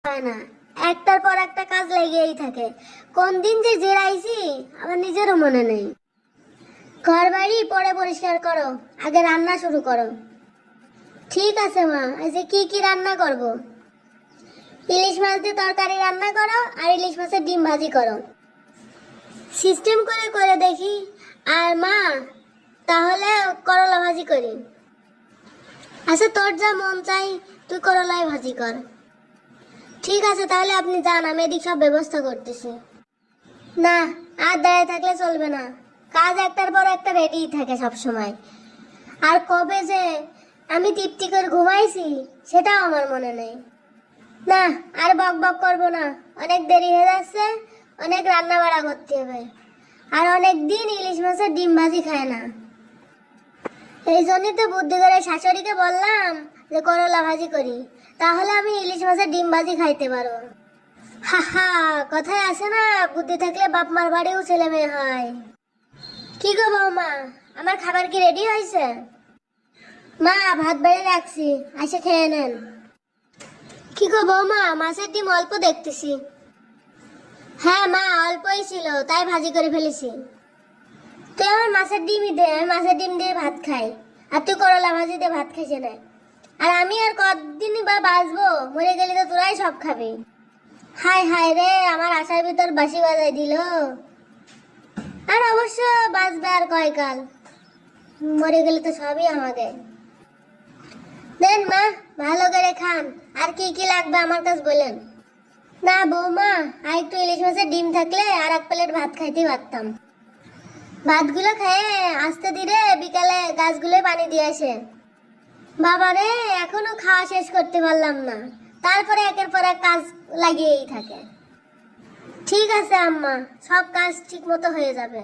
হয় না, একটার পর একটা কাজ লেগেই থাকে। কোন দিন যে জেরাইছি আমার নিজেরও মনে নেই। ঘর বাড়ি পরে পরিষ্কার করো, আগে রান্না শুরু করো। ঠিক আছে মা, এই যে কি কি রান্না করব? ইলিশ মাছ দিয়ে তরকারি রান্না করো আর ইলিশ মাছের ডিম ভাজি করো। সিস্টেম করে করে দেখি। আর মা, তাহলে করলা ভাজি করি। আচ্ছা, তোর যা মন চাই তুই করলাই ভাজি কর। ঠিক আছে, তাহলে আপনি যান, আমি এদিক সব ব্যবস্থা করতেছি। না, আর দাঁড়িয়ে থাকলে চলবে না। কাজ একটার পর একটা রেডিই থাকে সব সময়। আর কবে যে আমি তৃপ্তি করে ঘুমাইছি সেটাও আমার মনে নেই। না, আর বক বক করবো না। অনেক দেরি হয়ে যাচ্ছে, অনেক রান্না বাড়া করতে হবে। আর অনেক দিন ইলিশ মাছের ডিম ভাজি খায় না। এই জন্যই তো বুদ্ধি করে শাশুড়িকে বললাম যে করলা ভাজি করি, তাহলে আমি ইলিশ মাছের ডিম ভাজি খাইতে পারবো। হা হা, কথায় আছে না, বুদ্ধি থাকলে বাপ মার বাড়িও ছেলে মেয়ে হয়। কি গো বৌমা, আমার খাবার কি রেডি হয়েছে? মা, ভাত বেড়ে রাখছি, এসে খেয়ে নেন। কি গো বৌমা, মাছের ডিম অল্প দেখতেছি। হ্যাঁ মা, অল্পই ছিল তাই ভাজি করে ফেলেছি। তুই আমার মাছের ডিমই দে, আমি মাছের ডিম দিয়ে ভাত খাই। আর তুই করলা ভাজি দিয়ে ভাত খাইছে না। আর আমি আর কতদিনই বা বাঁচবো, মরে গেলে তো তোরাই সব খাবি। হায় হায় রে, আমার আশার ভিতর বাঁশি বাজাই দিল। আর অবশ্য বাঁচবে আর কয়কাল, মরে গেলে তো সবই আমাদের। দেন মা, ভালো করে খান। আর কি কি লাগবে আমার কাছে বলেন। না বৌমা, আর একটু ইলিশ মাছের ডিম থাকলে আর এক প্লেট ভাত খাইতেই পারতাম। ভাতগুলো খেয়ে আস্তে ধীরে বিকালে গাছগুলো পানি দিয়ে আসে। বাবা রে, এখনো খাওয়া শেষ করতে পারলাম না, তারপরে একের পর এক কাজ লাগিয়েই থাকে। ঠিক আছে আম্মা, সব কাজ ঠিক মতো হয়ে যাবে।